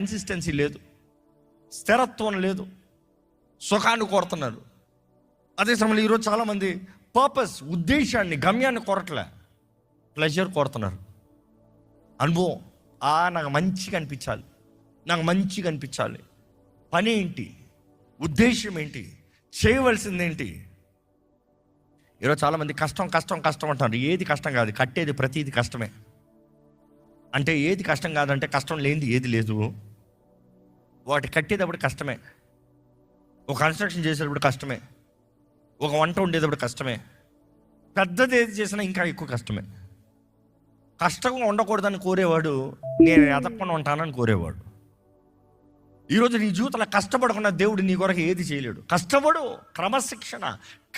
Consistency లేదు, స్థిరత్వం లేదు, సుఖాన్ని కోరుతున్నారు. అదే సమయంలో ఈరోజు చాలామంది పర్పస్, ఉద్దేశాన్ని, గమ్యాన్ని కోరట్లే, ప్లెజర్ కోరుతున్నారు. అనుభవం, నాకు మంచిగా అనిపించాలి, నాకు మంచిగా అనిపించాలి. పని ఏంటి, ఉద్దేశం ఏంటి, చేయవలసింది ఏంటి? ఈరోజు చాలామంది కష్టం కష్టం కష్టం అంటారు. ఏది కష్టం కాదు, కట్టేది ప్రతిది కష్టమే. అంటే ఏది కష్టం కాదంటే కష్టం లేనిది ఏది లేదు. వాటి కట్టేటప్పుడు కష్టమే, ఒక కన్స్ట్రక్షన్ చేసేటప్పుడు కష్టమే, ఒక వంట ఉండేటప్పుడు కష్టమే, పెద్దది ఏది చేసినా ఇంకా ఎక్కువ కష్టమే. కష్టంగా ఉండకూడదని కోరేవాడు నేను ఎదగకుండా ఉంటానని కోరేవాడు. ఈరోజు నీ జీవితంలో కష్టపడకుండా దేవుడు నీ కొరకు ఏది చేయలేడు. కష్టపడు, క్రమశిక్షణ,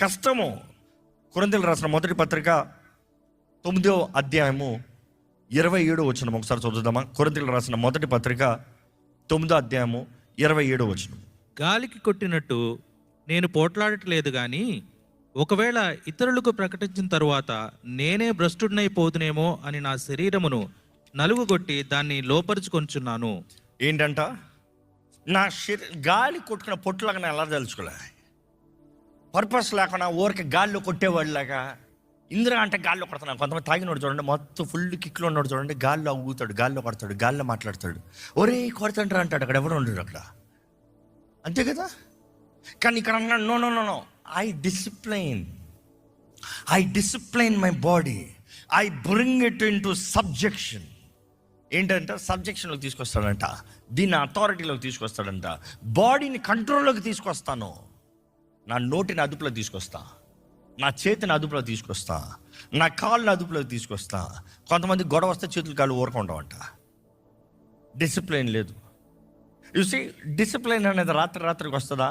కష్టము. కొరింథీయులకు రాసిన మొదటి పత్రిక 9వ అధ్యాయము 27వ వచనం ఒకసారి చదువుదామా? కొరింథీయులకు రాసిన మొదటి పత్రిక 9వ అధ్యాయము 27వ వచనం. గాలికి కొట్టినట్టు నేను పోట్లాడట్లేదు కానీ ఒకవేళ ఇతరులకు ప్రకటించిన తరువాత నేనే భ్రష్టుడినైపోదునేమో అని నా శరీరమును నలుగుగొట్టి దాన్ని లోపరుచుకొంచున్నాను. ఏంటంట? నా గాలి కొట్టుకున్న పొట్టులాగా నేను ఎలా తెలుసుకోలే, పర్పస్ లేకుండా ఊరికి గాల్లో కొట్టేవాళ్ళలాగా. ఇందిరా అంటే గాల్లో కొడుతున్నాను. కొంతమంది తాగినోడు చూడండి, మొత్తం ఫుల్ కిక్లో ఉన్నాడు చూడండి, గాల్లో ఊగుతాడు, గాల్లో కొడతాడు, గాల్లో మాట్లాడతాడు, ఒరే కొడతాంటారు అంటాడు. అక్కడ ఎవరు ఉండడు అక్కడ, అంతే కదా. కానీ ఇక్కడ అన్నాడు, no no no no, I discipline my body, I bring it into subjection. ఏంటంటే సబ్జెక్షన్లోకి తీసుకొస్తాడంట, దీన్ని అథారిటీలోకి తీసుకొస్తాడంట. బాడీని కంట్రోల్లోకి తీసుకొస్తాను, నా నోటిని అదుపులోకి తీసుకొస్తా, నా చేతిని అదుపులోకి తీసుకొస్తా, నా కాళ్ళని అదుపులోకి తీసుకొస్తా. కొంతమంది గొడవ వస్తే చేతులు కాళ్ళు ఊరకుంటామంట. డిసిప్లైన్ లేదు. యూసీ డిసిప్లైన్ అనేది రాత్రికి వస్తుందా?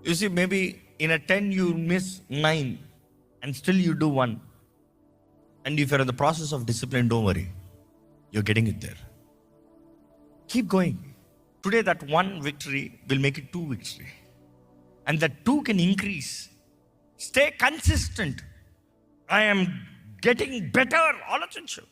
You see maybe in a 10 you miss 9 and still you do 1. And if you're in the process of discipline, don't worry, you're getting it there. Keep going. Today that one victory will make it 2 victory, and that 2 can increase. Stay consistent. I am getting better. ఆలోచించు.